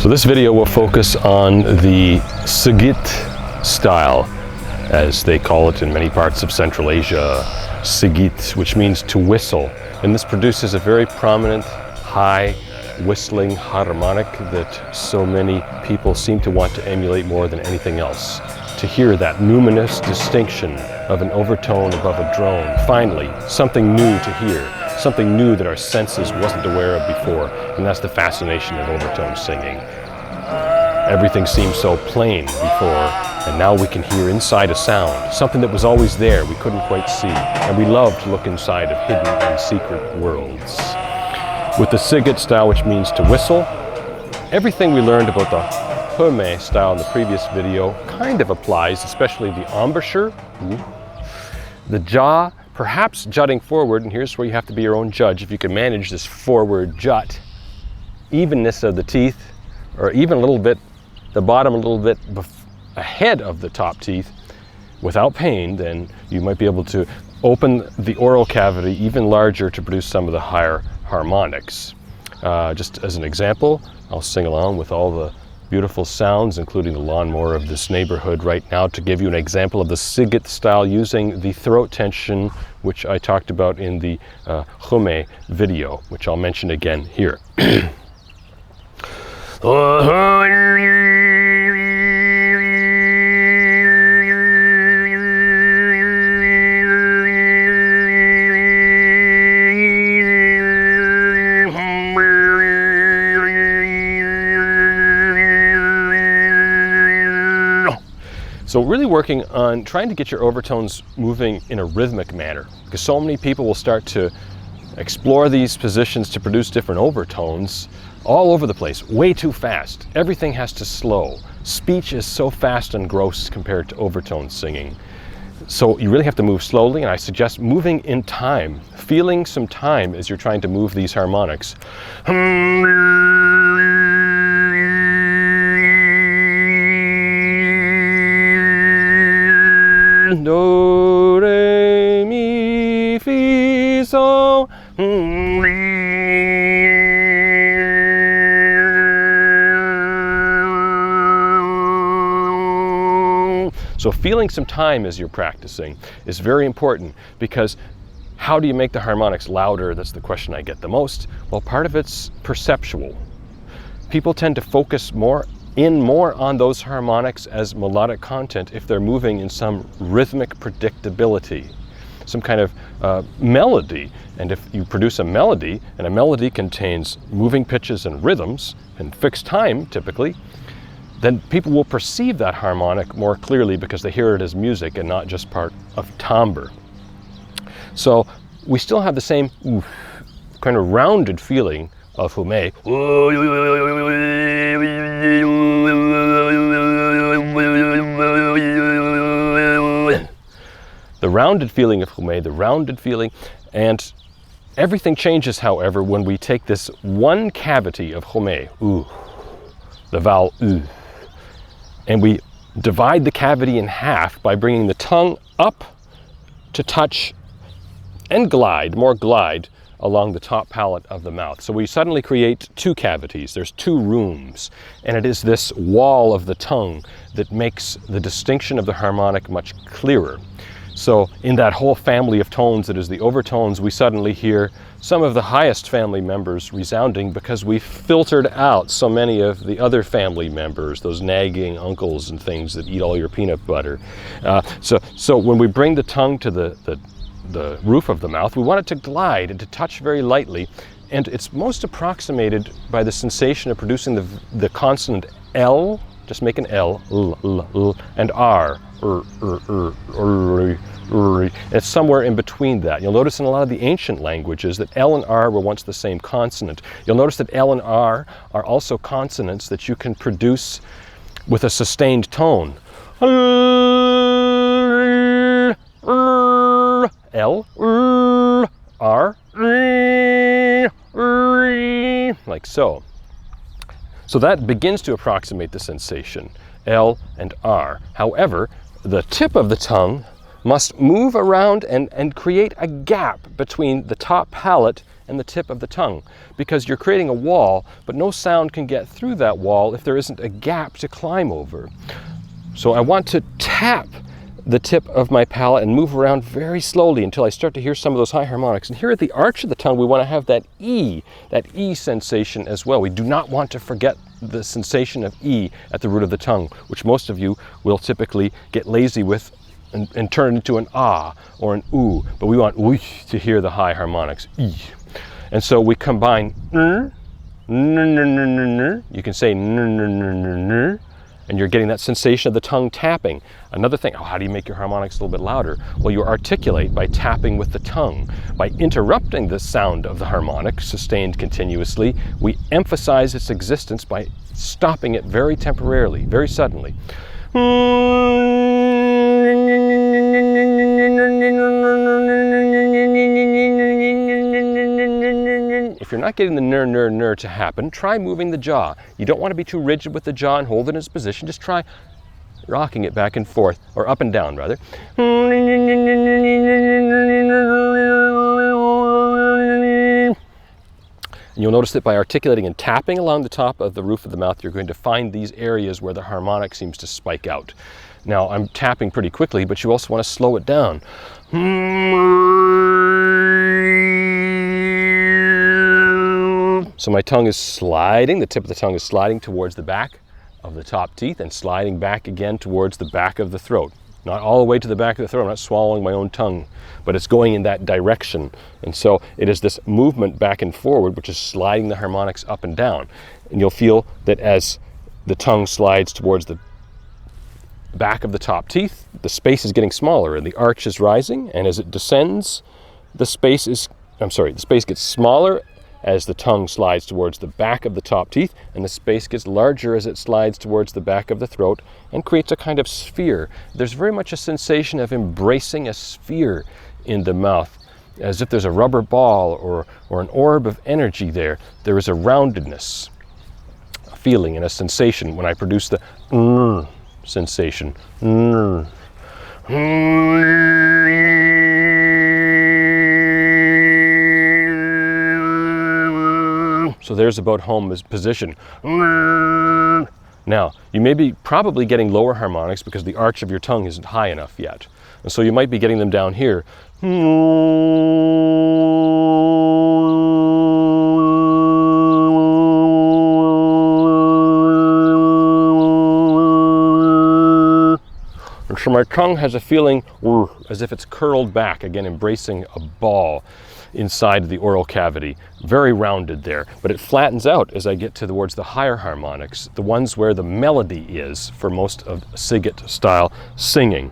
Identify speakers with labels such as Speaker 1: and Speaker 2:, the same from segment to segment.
Speaker 1: So this video will focus on the Sygyt style, as they call it in many parts of Central Asia, Sygyt, which means to whistle. And this produces a very prominent, high, whistling harmonic that so many people seem to want to emulate more than anything else. To hear that numinous distinction of an overtone above a drone. Finally, something new to hear, something new that our senses wasn't aware of before, and that's the fascination of overtone singing. Everything seemed so plain before, and now we can hear inside a sound, something that was always there, we couldn't quite see, and we love to look inside of hidden and secret worlds. With the Sygyt style, which means to whistle, everything we learned about the Hume style in the previous video kind of applies, especially the embouchure, the jaw, perhaps jutting forward, and here's where you have to be your own judge if you can manage this forward jut, evenness of the teeth, or even a little bit, the bottom a little bit ahead of the top teeth without pain, then you might be able to open the oral cavity even larger to produce some of the higher harmonics. Just as an example, I'll sing along with all the beautiful sounds, including the lawnmower of this neighborhood right now, to give you an example of the Sygyt style using the throat tension, which I talked about in the Hume video, which I'll mention again here. So really working on trying to get your overtones moving in a rhythmic manner, because so many people will start to explore these positions to produce different overtones all over the place, way too fast. Everything has to slow. Speech is so fast and gross compared to overtone singing. So you really have to move slowly, and I suggest moving in time, feeling some time as you're trying to move these harmonics. Do, re, mi, fi, so, So feeling some time as you're practicing is very important, because how do you make the harmonics louder? That's the question I get the most. Well, part of it's perceptual. People tend to focus more on those harmonics as melodic content if they're moving in some rhythmic predictability, some kind of melody. And if you produce a melody, and a melody contains moving pitches and rhythms and fixed time typically, then people will perceive that harmonic more clearly because they hear it as music and not just part of timbre. So we still have the same kind of rounded feeling of Hume. The rounded feeling of Hume, the rounded feeling, and everything changes, however, when we take this one cavity of Hume, the vowel and we divide the cavity in half by bringing the tongue up to touch and glide, more glide, along the top palate of the mouth. So we suddenly create two cavities, there's two rooms, and it is this wall of the tongue that makes the distinction of the harmonic much clearer. So in that whole family of tones that is the overtones, we suddenly hear some of the highest family members resounding because we filtered out so many of the other family members, those nagging uncles and things that eat all your peanut butter. So when we bring the tongue to the roof of the mouth, we want it to glide and to touch very lightly, and it's most approximated by the sensation of producing the consonant L, just make an L, and R. It's somewhere in between that. You'll notice in a lot of the ancient languages that L and R were once the same consonant. You'll notice that L and R are also consonants that you can produce with a sustained tone. L, R, like so. So that begins to approximate the sensation, L and R. However, the tip of the tongue must move around and create a gap between the top palate and the tip of the tongue, because you're creating a wall, but no sound can get through that wall if there isn't a gap to climb over. So I want to tap the tip of my palate and move around very slowly until I start to hear some of those high harmonics. And here at the arch of the tongue, we want to have that E sensation as well. We do not want to forget the sensation of E at the root of the tongue, which most of you will typically get lazy with and turn it into an ah or an oo, but we want ooh to hear the high harmonics, E. And so we combine you can say and you're getting that sensation of the tongue tapping. Another thing, how do you make your harmonics a little bit louder? Well, you articulate by tapping with the tongue. By interrupting the sound of the harmonic, sustained continuously, we emphasize its existence by stopping it very temporarily, very suddenly. If you're not getting the ner to happen, try moving the jaw. You don't want to be too rigid with the jaw and hold it in its position. Just try rocking it back and forth, or up and down rather. And you'll notice that by articulating and tapping along the top of the roof of the mouth, you're going to find these areas where the harmonic seems to spike out. Now, I'm tapping pretty quickly, but you also want to slow it down. So my tongue is sliding, the tip of the tongue is sliding towards the back of the top teeth and sliding back again towards the back of the throat. Not all the way to the back of the throat, I'm not swallowing my own tongue, but it's going in that direction. And so it is this movement back and forward, which is sliding the harmonics up and down. And you'll feel that as the tongue slides towards the back of the top teeth, the space is getting smaller and the arch is rising, and as it descends, the space gets smaller as the tongue slides towards the back of the top teeth, and the space gets larger as it slides towards the back of the throat and creates a kind of sphere. There's very much a sensation of embracing a sphere in the mouth, as if there's a rubber ball or an orb of energy there. There is a roundedness, a feeling and a sensation when I produce the sensation. So there's about home position. Now, you may be probably getting lower harmonics because the arch of your tongue isn't high enough yet. And so you might be getting them down here. And so my tongue has a feeling as if it's curled back, again embracing a ball inside the oral cavity, very rounded there, but it flattens out as I get towards the higher harmonics, the ones where the melody is for most of Sygyt style singing.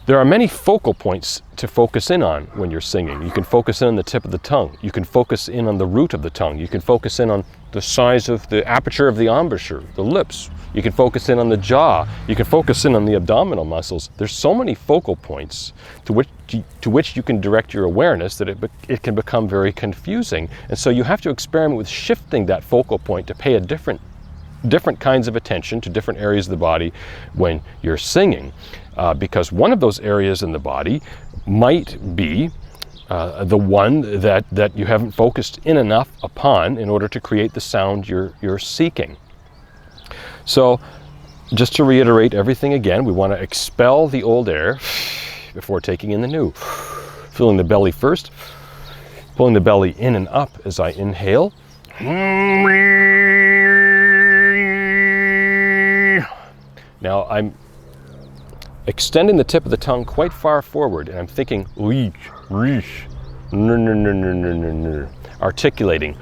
Speaker 1: There are many focal points to focus in on when you're singing. You can focus in on the tip of the tongue. You can focus in on the root of the tongue. You can focus in on the size of the aperture of the embouchure, the lips. You can focus in on the jaw. You can focus in on the abdominal muscles. There's so many focal points to which you can direct your awareness that it can become very confusing. And so you have to experiment with shifting that focal point to pay a different kinds of attention to different areas of the body when you're singing. Because one of those areas in the body might be the one that you haven't focused in enough upon in order to create the sound you're seeking. So just to reiterate everything again, we want to expel the old air before taking in the new. Filling the belly first, pulling the belly in and up as I inhale. Now I'm extending the tip of the tongue quite far forward, and I'm thinking, articulating.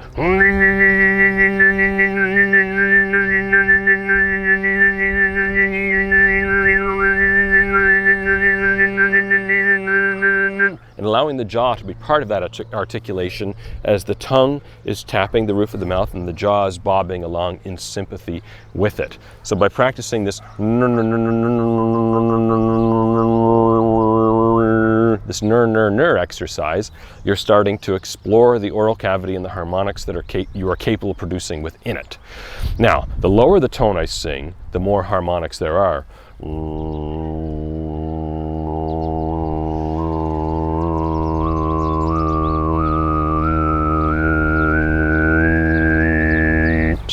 Speaker 1: And allowing the jaw to be part of that articulation as the tongue is tapping the roof of the mouth and the jaw is bobbing along in sympathy with it. So by practicing this exercise, you're starting to explore the oral cavity and the harmonics that you are capable of producing within it. Now, the lower the tone I sing, the more harmonics there are.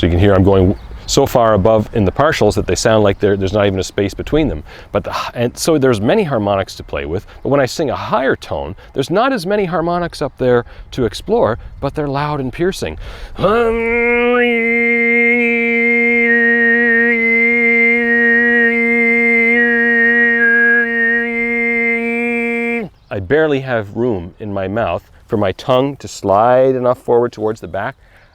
Speaker 1: So you can hear I'm going so far above in the partials that they sound like there's not even a space between them. And so there's many harmonics to play with, but when I sing a higher tone, there's not as many harmonics up there to explore, but they're loud and piercing. I barely have room in my mouth for my tongue to slide enough forward towards the back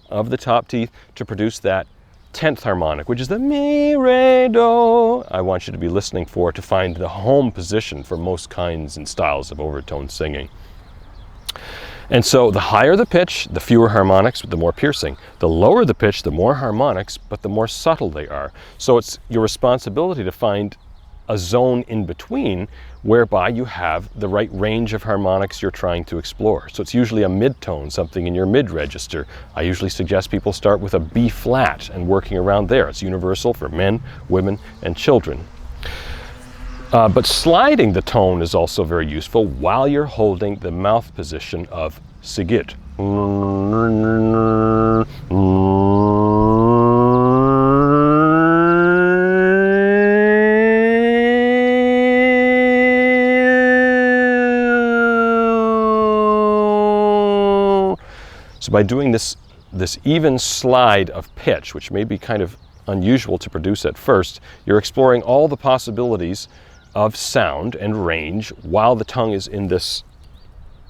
Speaker 1: of the top teeth to produce that 10th harmonic, which is the mi, re, do. I want you to be listening for to find the home position for most kinds and styles of overtone singing. And so the higher the pitch, the fewer harmonics, but the more piercing. The lower the pitch, the more harmonics, but the more subtle they are. So it's your responsibility to find a zone in between whereby you have the right range of harmonics you're trying to explore. So it's usually a mid-tone, something in your mid-register. I usually suggest people start with a B flat and working around there. It's universal for men, women, and children. But sliding the tone is also very useful while you're holding the mouth position of Sygyt. So by doing this even slide of pitch, which may be kind of unusual to produce at first, you're exploring all the possibilities of sound and range while the tongue is in this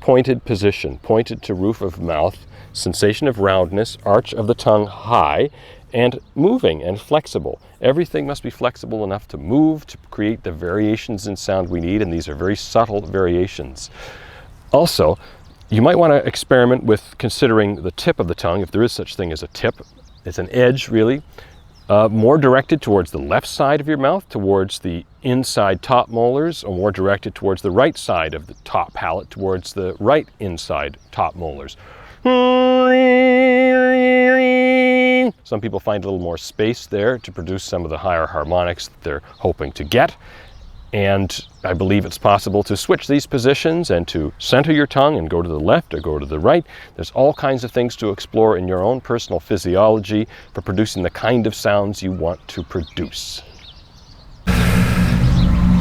Speaker 1: pointed position, pointed to roof of mouth, sensation of roundness, arch of the tongue high, and moving and flexible. Everything must be flexible enough to move, to create the variations in sound we need, and these are very subtle variations. Also, you might want to experiment with considering the tip of the tongue, if there is such thing as a tip. It's an edge, really, more directed towards the left side of your mouth, towards the inside top molars, or more directed towards the right side of the top palate, towards the right inside top molars. Some people find a little more space there to produce some of the higher harmonics that they're hoping to get. And I believe it's possible to switch these positions and to center your tongue and go to the left or go to the right. There's all kinds of things to explore in your own personal physiology for producing the kind of sounds you want to produce.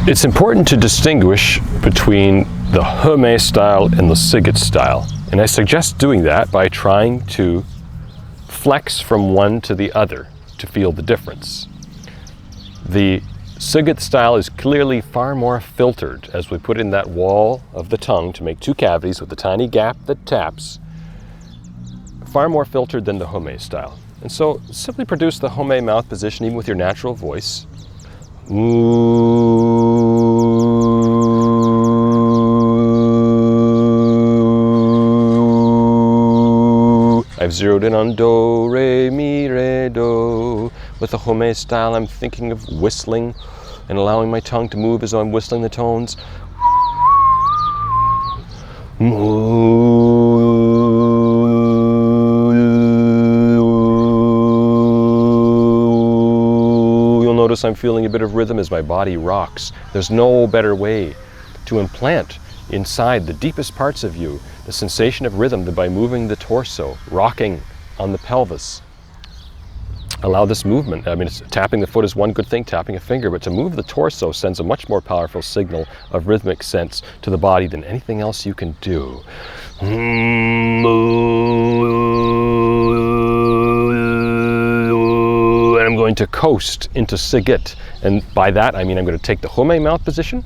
Speaker 1: It's important to distinguish between the Hume style and the Sygyt style. And I suggest doing that by trying to flex from one to the other to feel the difference. The Sygyt style is clearly far more filtered as we put in that wall of the tongue to make two cavities with a tiny gap that taps. Far more filtered than the Hume style. And so simply produce the Hume mouth position even with your natural voice. I've zeroed in on do, re, mi, re, do. With the Hume style, I'm thinking of whistling and allowing my tongue to move as though I'm whistling the tones. You'll notice I'm feeling a bit of rhythm as my body rocks. There's no better way to implant inside the deepest parts of you the sensation of rhythm than by moving the torso, rocking on the pelvis. Allow this movement. I mean, tapping the foot is one good thing, tapping a finger, but to move the torso sends a much more powerful signal of rhythmic sense to the body than anything else you can do. And I'm going to coast into Sygyt. And by that, I mean I'm going to take the Hume mouth position.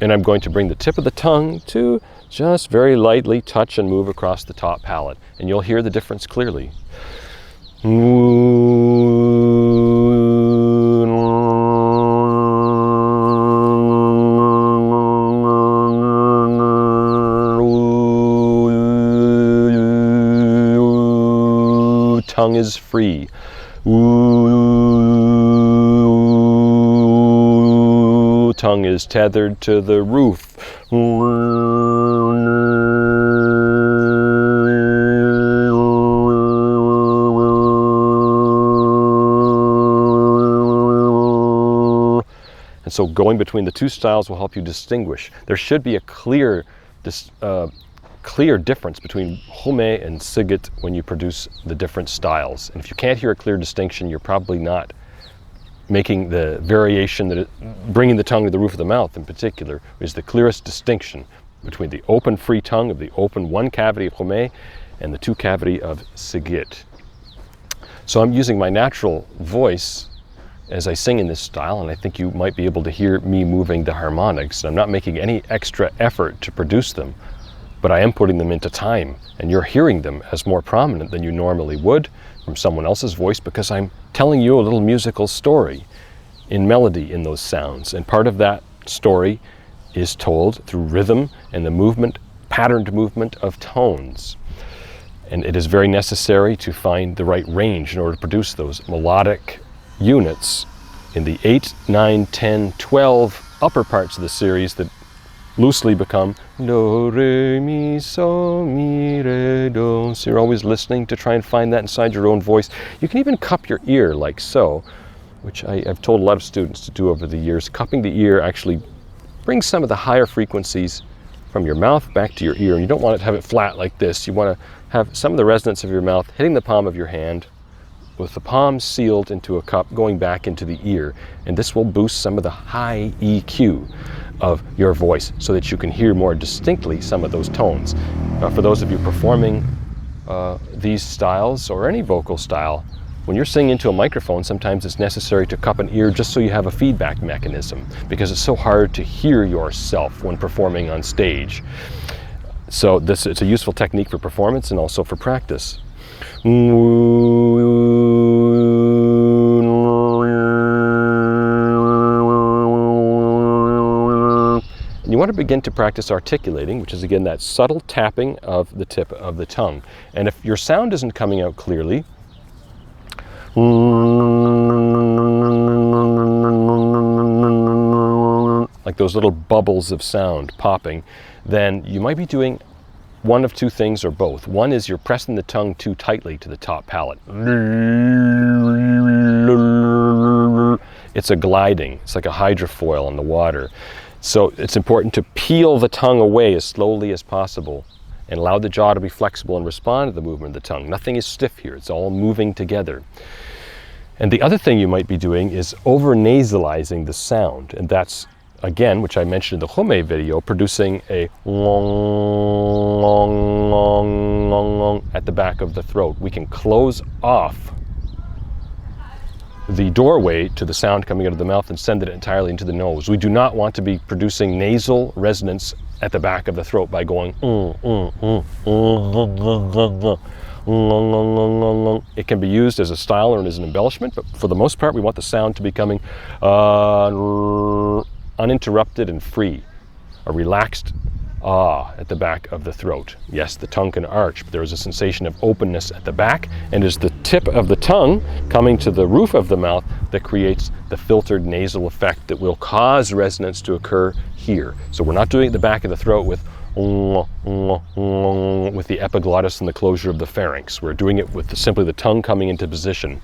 Speaker 1: And I'm going to bring the tip of the tongue to just very lightly touch and move across the top palate. And you'll hear the difference clearly. Tongue is free. Tongue is tethered to the roof. And so going between the two styles will help you distinguish. There should be a clear clear difference between Hume and Sygyt when you produce the different styles. And if you can't hear a clear distinction, you're probably not making the variation bringing the tongue to the roof of the mouth in particular, is the clearest distinction between the open free tongue of the open one cavity of Hume and the two cavity of Sygyt. So I'm using my natural voice as I sing in this style, and I think you might be able to hear me moving the harmonics. I'm not making any extra effort to produce them, but I am putting them into time, and you're hearing them as more prominent than you normally would from someone else's voice, because I'm telling you a little musical story in melody in those sounds. And part of that story is told through rhythm and the movement, patterned movement of tones. And it is very necessary to find the right range in order to produce those melodic units in the 8, 9, 10, 12 upper parts of the series that loosely become do, re, mi, so, mi, re, do. So you're always listening to try and find that inside your own voice. You can even cup your ear like so, which I've told a lot of students to do over the years. Cupping the ear actually brings some of the higher frequencies from your mouth back to your ear, and you don't want it to have it flat like this. You want to have some of the resonance of your mouth hitting the palm of your hand with the palm sealed into a cup going back into the ear, and this will boost some of the high EQ of your voice so that you can hear more distinctly some of those tones. For those of you performing these styles or any vocal style, when you're singing into a microphone, sometimes it's necessary to cup an ear just so you have a feedback mechanism, because it's so hard to hear yourself when performing on stage. So it's a useful technique for performance and also for practice. You want to begin to practice articulating, which is again that subtle tapping of the tip of the tongue. And if your sound isn't coming out clearly, like those little bubbles of sound popping, then you might be doing one of two things or both. One is you're pressing the tongue too tightly to the top palate. It's a gliding, it's like a hydrofoil on the water. So it's important to peel the tongue away as slowly as possible and allow the jaw to be flexible and respond to the movement of the tongue. Nothing is stiff here, it's all moving together. And the other thing you might be doing is over-nasalizing the sound, and that's, again, which I mentioned in the Hume video, producing a long, long, long, long, long at the back of the throat. We can close off the doorway to the sound coming out of the mouth and send it entirely into the nose. We do not want to be producing nasal resonance at the back of the throat by going It can be used as a style or as an embellishment, but for the most part we want the sound to be coming uninterrupted and free, a relaxed at the back of the throat. Yes, the tongue can arch, but there is a sensation of openness at the back, and it's the tip of the tongue coming to the roof of the mouth that creates the filtered nasal effect that will cause resonance to occur here. So we're not doing it at the back of the throat with the epiglottis and the closure of the pharynx. We're doing it with simply the tongue coming into position.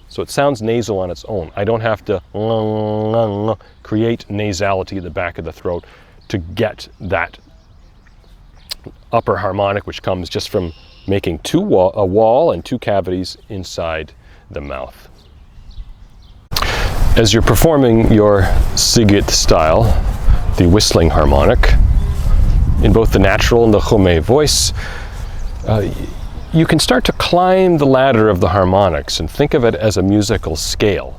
Speaker 1: So it sounds nasal on its own. I don't have to create nasality at the back of the throat to get that upper harmonic, which comes just from making a wall and two cavities inside the mouth. As you're performing your Sygyt style, the whistling harmonic, in both the natural and the Hume voice, you can start to climb the ladder of the harmonics and think of it as a musical scale.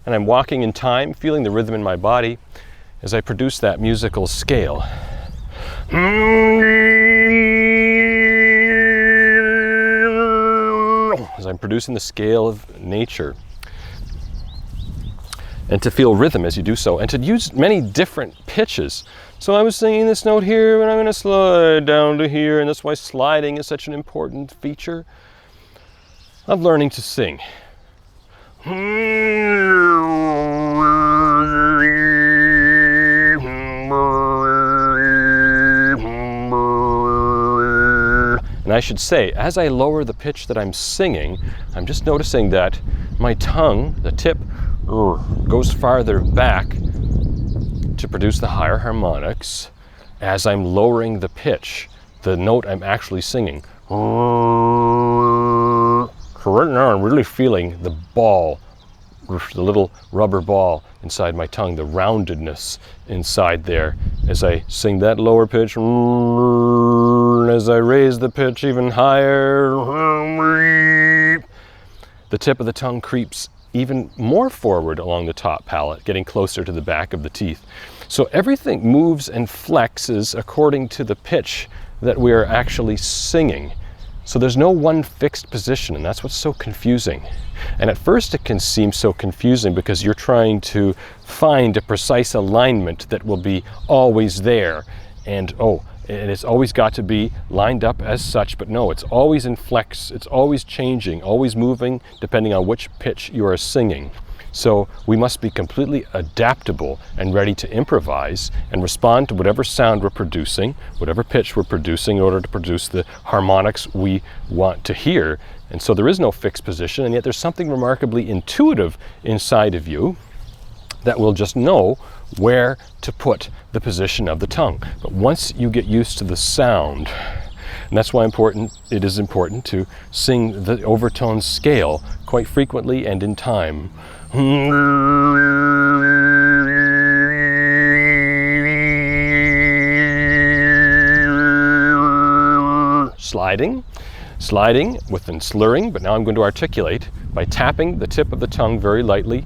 Speaker 1: And I'm walking in time, feeling the rhythm in my body as I produce that musical scale. As I'm producing the scale of nature. And to feel rhythm as you do so, and to use many different pitches. So I was singing this note here, and I'm going to slide down to here, and that's why sliding is such an important feature of learning to sing. And I should say, as I lower the pitch that I'm singing, I'm just noticing that my tongue, the tip, goes farther back to produce the higher harmonics as I'm lowering the pitch, the note I'm actually singing. So right now I'm really feeling the ball, the little rubber ball inside my tongue, the roundedness inside there as I sing that lower pitch, as I raise the pitch even higher. The tip of the tongue creeps even more forward along the top palate, getting closer to the back of the teeth. So everything moves and flexes according to the pitch that we are actually singing. So there's no one fixed position, and that's what's so confusing. And at first it can seem so confusing because you're trying to find a precise alignment that will be always there. And it's always got to be lined up as such, but no, it's always in flex, it's always changing, always moving, depending on which pitch you are singing. So we must be completely adaptable and ready to improvise and respond to whatever sound we're producing, whatever pitch we're producing in order to produce the harmonics we want to hear. And so there is no fixed position, and yet there's something remarkably intuitive inside of you that will just know where to put the position of the tongue. But once you get used to the sound, and that's why it is important to sing the overtone scale quite frequently and in time. Sliding within slurring, but now I'm going to articulate by tapping the tip of the tongue very lightly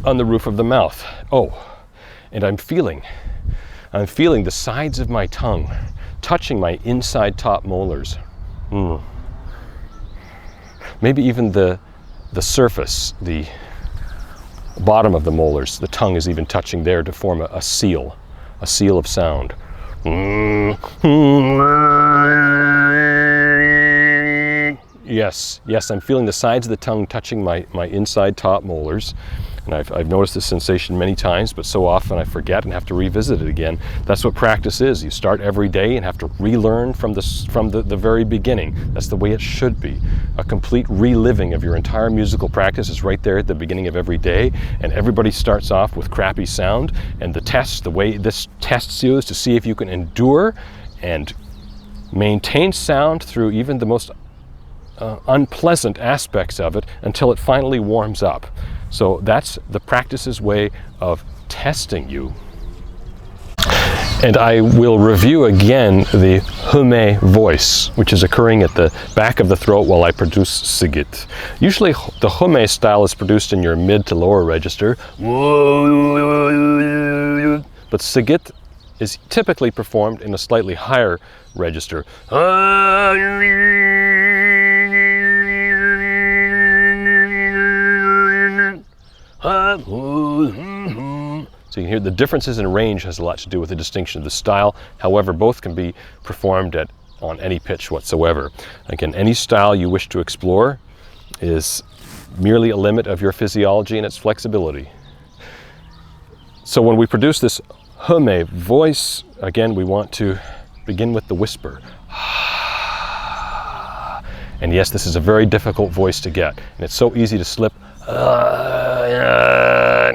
Speaker 1: on the roof of the mouth. And I'm feeling the sides of my tongue touching my inside top molars. Maybe even the surface, the bottom of the molars, the tongue is even touching there to form a seal of sound. Yes, I'm feeling the sides of the tongue touching my inside top molars. And I've noticed this sensation many times, but so often I forget and have to revisit it again. That's what practice is. You start every day and have to relearn from the very beginning. That's the way it should be. A complete reliving of your entire musical practice is right there at the beginning of every day, and everybody starts off with crappy sound, and the way this tests you is to see if you can endure and maintain sound through even the most unpleasant aspects of it until it finally warms up. So that's the practice's way of testing you. And I will review again the hume voice, which is occurring at the back of the throat while I produce Sygyt. Usually the hume style is produced in your mid to lower register, but Sygyt is typically performed in a slightly higher register. So you can hear the differences in range has a lot to do with the distinction of the style. However, both can be performed on any pitch whatsoever. Again, any style you wish to explore is merely a limit of your physiology and its flexibility. So when we produce this hume voice, again, we want to begin with the whisper. And yes, this is a very difficult voice to get, and it's so easy to slip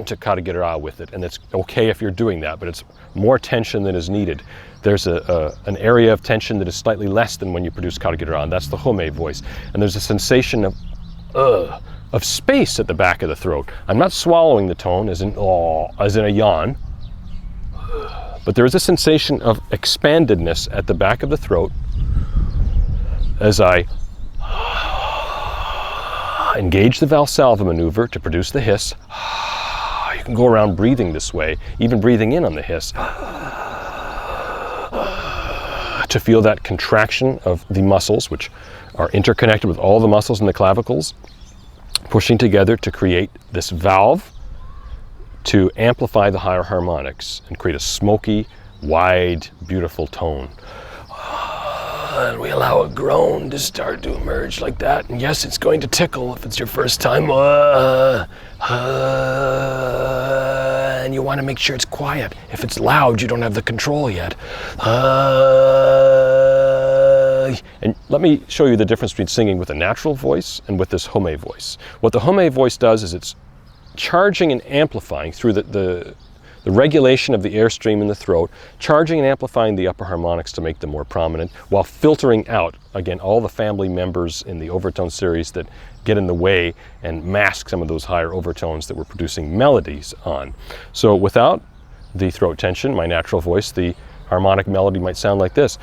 Speaker 1: to kata with it, and it's okay if you're doing that, but it's more tension than is needed. There's an area of tension that is slightly less than when you produce kata, and that's the hume voice. And there's a sensation of space at the back of the throat. I'm not swallowing the tone as in a yawn, but there is a sensation of expandedness at the back of the throat as I engage the Valsalva maneuver to produce the hiss. You can go around breathing this way, even breathing in on the hiss, to feel that contraction of the muscles, which are interconnected with all the muscles in the clavicles, pushing together to create this valve to amplify the higher harmonics and create a smoky, wide, beautiful tone. And we allow a groan to start to emerge like that. And yes, it's going to tickle if it's your first time. And you want to make sure it's quiet. If it's loud, you don't have the control yet. And And let me show you the difference between singing with a natural voice and with this home voice. What the home voice does is it's charging and amplifying through the regulation of the airstream in the throat, charging and amplifying the upper harmonics to make them more prominent, while filtering out, again, all the family members in the overtone series that get in the way and mask some of those higher overtones that we're producing melodies on. So without the throat tension, my natural voice, the harmonic melody might sound like this.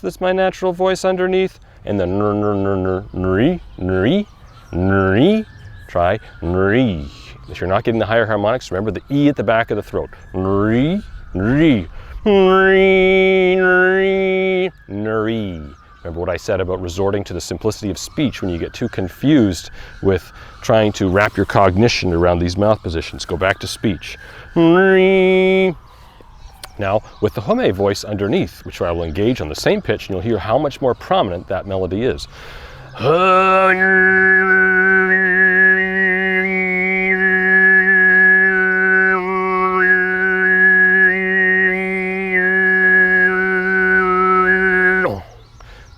Speaker 1: That's my natural voice underneath, and then try nri. If you're not getting the higher harmonics, remember the E at the back of the throat. Nri. Remember what I said about resorting to the simplicity of speech when you get too confused with trying to wrap your cognition around these mouth positions. Go back to speech. Now, with the home voice underneath, which I will engage on the same pitch, and you'll hear how much more prominent that melody is.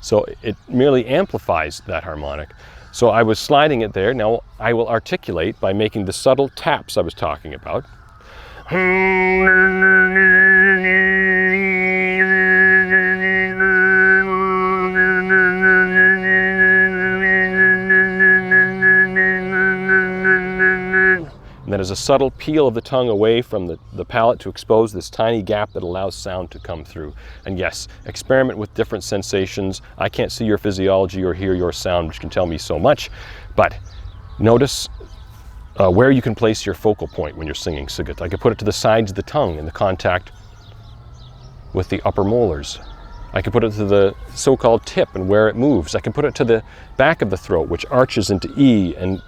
Speaker 1: So it merely amplifies that harmonic. So I was sliding it there. Now I will articulate by making the subtle taps I was talking about. And then there's a subtle peel of the tongue away from the palate to expose this tiny gap that allows sound to come through. And yes, experiment with different sensations. I can't see your physiology or hear your sound, which can tell me so much, but notice where you can place your focal point when you're singing Sygyt. I could put it to the sides of the tongue in the contact with the upper molars. I can put it to the so-called tip and where it moves. I can put it to the back of the throat, which arches into E and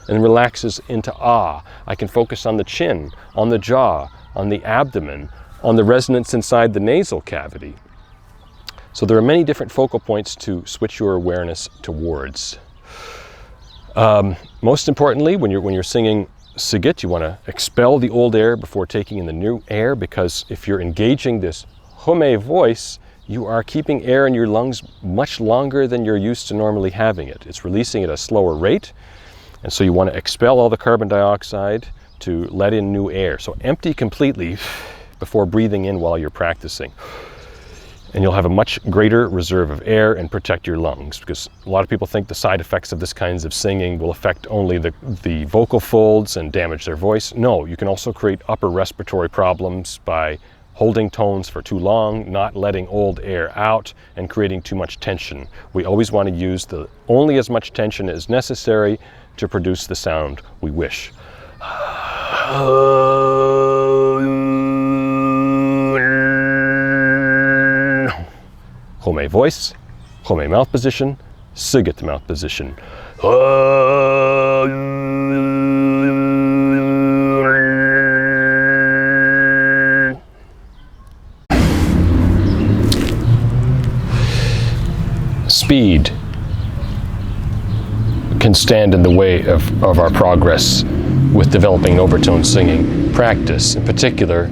Speaker 1: relaxes into ah. I can focus on the chin, on the jaw, on the abdomen, on the resonance inside the nasal cavity. So there are many different focal points to switch your awareness towards. Most importantly, when you're singing Sygyt, you want to expel the old air before taking in the new air, because if you're engaging this home voice, you are keeping air in your lungs much longer than you're used to normally having it. It's releasing at a slower rate. And so you want to expel all the carbon dioxide to let in new air. So empty completely before breathing in while you're practicing. And you'll have a much greater reserve of air and protect your lungs, because a lot of people think the side effects of this kinds of singing will affect only the vocal folds and damage their voice. No, you can also create upper respiratory problems by holding tones for too long, not letting old air out, and creating too much tension. We always want to use only as much tension as necessary to produce the sound we wish. Home voice, home mouth position, Sygyt mouth position. Speed can stand in the way of our progress with developing overtone singing. Practice, in particular,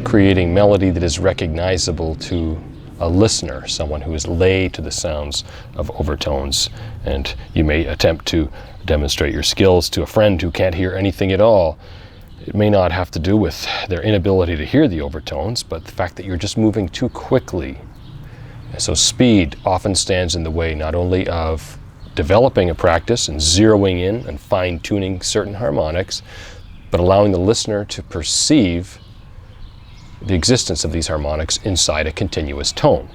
Speaker 1: creating melody that is recognizable to a listener, someone who is lay to the sounds of overtones. And you may attempt to demonstrate your skills to a friend who can't hear anything at all. It may not have to do with their inability to hear the overtones, but the fact that you're just moving too quickly. So speed often stands in the way not only of developing a practice and zeroing in and fine-tuning certain harmonics, but allowing the listener to perceive the existence of these harmonics inside a continuous tone.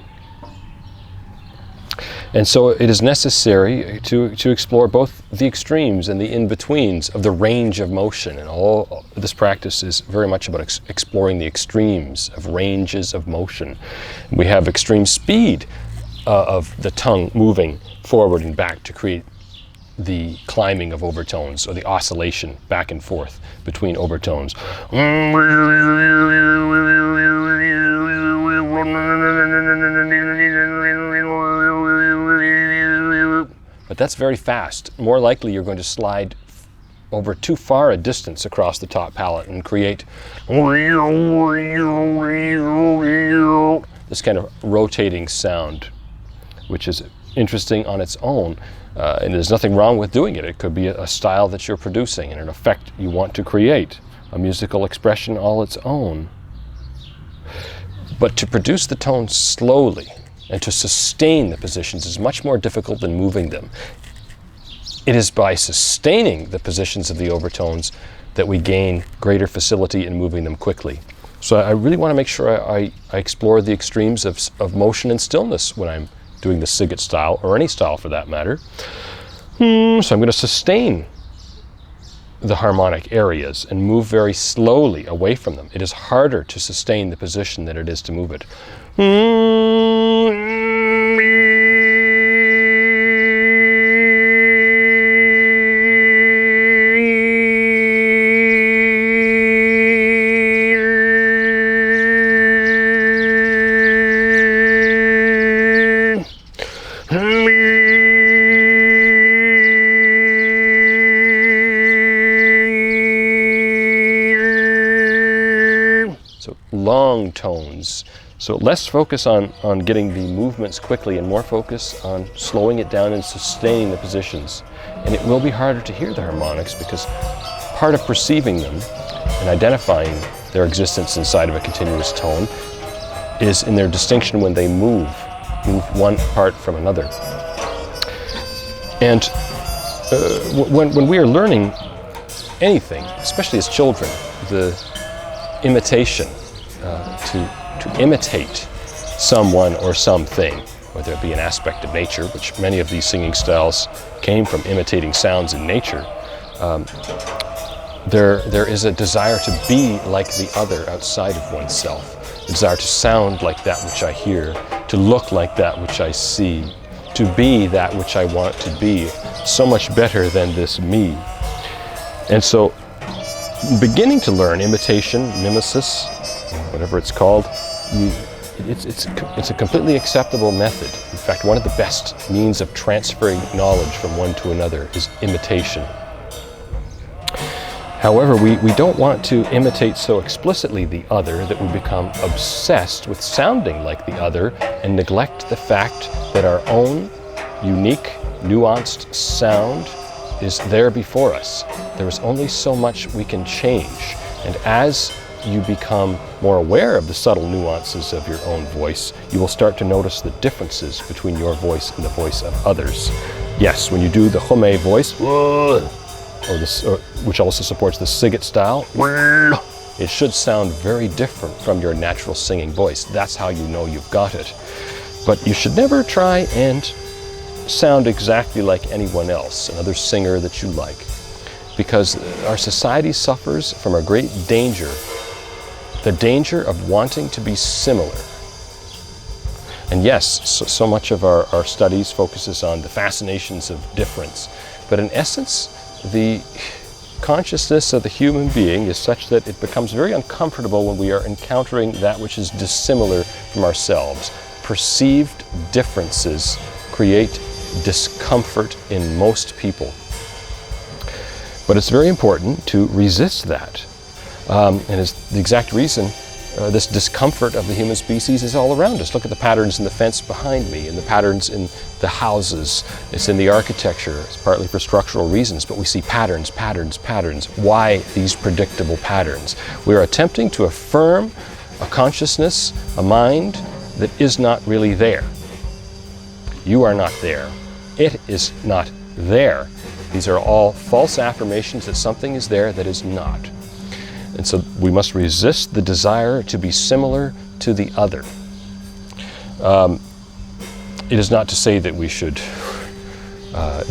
Speaker 1: And so it is necessary to explore both the extremes and the in-betweens of the range of motion. And all this practice is very much about exploring the extremes of ranges of motion. We have extreme speed of the tongue moving forward and back to create the climbing of overtones, or the oscillation back and forth between overtones. but that's very fast. More likely you're going to slide over too far a distance across the top palate and create this kind of rotating sound, which is interesting on its own. And there's nothing wrong with doing it. It could be a style that you're producing and an effect you want to create, a musical expression all its own. But to produce the tone slowly and to sustain the positions is much more difficult than moving them. It is by sustaining the positions of the overtones that we gain greater facility in moving them quickly. So I really want to make sure I explore the extremes of motion and stillness when I'm doing the Sygyt style, or any style for that matter. So I'm going to sustain the harmonic areas and move very slowly away from them. It is harder to sustain the position than it is to move it. Long tones. So less focus on getting the movements quickly and more focus on slowing it down and sustaining the positions. And it will be harder to hear the harmonics because part of perceiving them and identifying their existence inside of a continuous tone is in their distinction when they move one part from another. And when we are learning anything, especially as children, the imitation, to imitate someone or something, whether it be an aspect of nature, which many of these singing styles came from imitating sounds in nature. There is a desire to be like the other outside of oneself, a desire to sound like that which I hear, to look like that which I see, to be that which I want to be, so much better than this me. And so, beginning to learn imitation, mimesis, whatever it's called, it's a completely acceptable method. In fact, one of the best means of transferring knowledge from one to another is imitation. However, we don't want to imitate so explicitly the other that we become obsessed with sounding like the other and neglect the fact that our own unique, nuanced sound is there before us. There is only so much we can change, and as you become more aware of the subtle nuances of your own voice, you will start to notice the differences between your voice and the voice of others. Yes, when you do the Hume voice, which also supports the Sygyt style, it should sound very different from your natural singing voice. That's how you know you've got it. But you should never try and sound exactly like anyone else, another singer that you like, because our society suffers from a great danger, the danger of wanting to be similar. And yes, so much of our studies focuses on the fascinations of difference, but in essence, the consciousness of the human being is such that it becomes very uncomfortable when we are encountering that which is dissimilar from ourselves. Perceived differences create discomfort in most people. But it's very important to resist that. And it's the exact reason this discomfort of the human species is all around us. Look at the patterns in the fence behind me and the patterns in the houses. It's in the architecture. It's partly for structural reasons, but we see patterns, patterns, patterns. Why these predictable patterns? We are attempting to affirm a consciousness, a mind that is not really there. You are not there. It is not there. These are all false affirmations that something is there that is not. And so we must resist the desire to be similar to the other. It is not to say that we should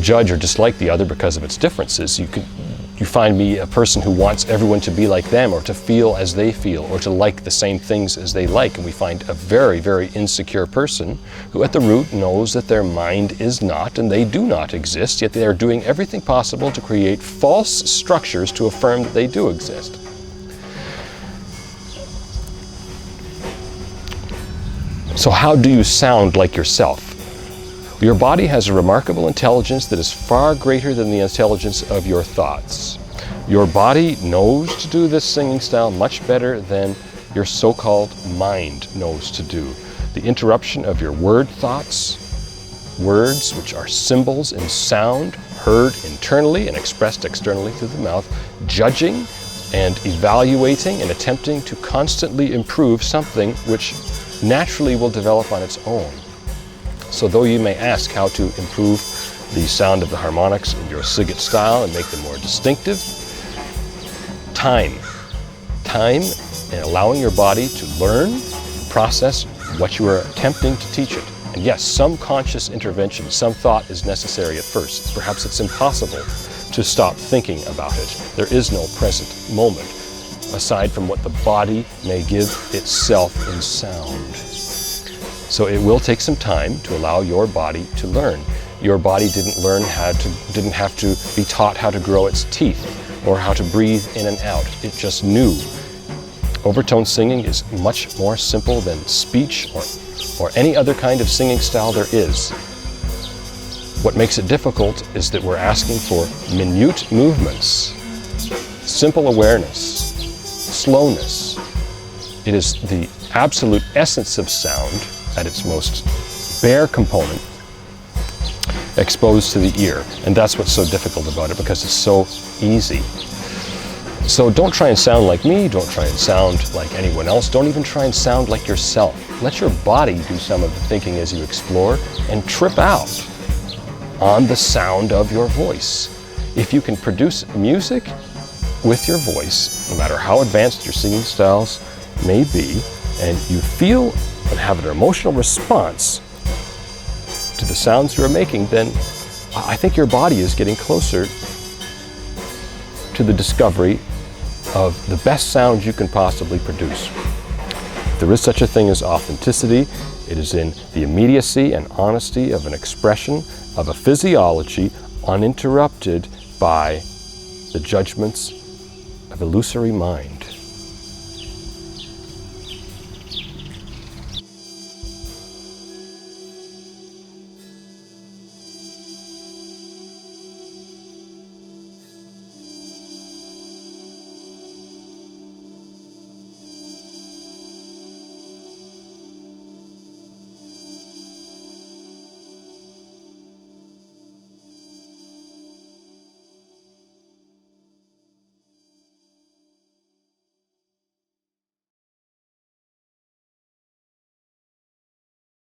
Speaker 1: judge or dislike the other because of its differences. You find me a person who wants everyone to be like them, or to feel as they feel, or to like the same things as they like, and we find a very, very insecure person who at the root knows that their mind is not and they do not exist, yet they are doing everything possible to create false structures to affirm that they do exist. So how do you sound like yourself? Your body has a remarkable intelligence that is far greater than the intelligence of your thoughts. Your body knows to do this singing style much better than your so-called mind knows to do. The interruption of your word thoughts, words which are symbols in sound, heard internally and expressed externally through the mouth, judging and evaluating and attempting to constantly improve something which naturally will develop on its own. So though you may ask how to improve the sound of the harmonics in your Sygyt style and make them more distinctive, time and allowing your body to learn, process what you are attempting to teach it. And yes, some conscious intervention, some thought is necessary at first. Perhaps it's impossible to stop thinking about it. There is no present moment, aside from what the body may give itself in sound. So it will take some time to allow your body to learn. Your body didn't have to be taught how to grow its teeth or how to breathe in and out. It just knew. Overtone singing is much more simple than speech or any other kind of singing style there is. What makes it difficult is that we're asking for minute movements, simple awareness, slowness. It is the absolute essence of sound at its most bare component exposed to the ear. And that's what's so difficult about it, because it's so easy. So don't try and sound like me, don't try and sound like anyone else, don't even try and sound like yourself. Let your body do some of the thinking as you explore and trip out on the sound of your voice. If you can produce music with your voice, no matter how advanced your singing styles may be, and you feel and have an emotional response to the sounds you're making, then I think your body is getting closer to the discovery of the best sound you can possibly produce. If there is such a thing as authenticity, it is in the immediacy and honesty of an expression of a physiology uninterrupted by the judgments of illusory mind.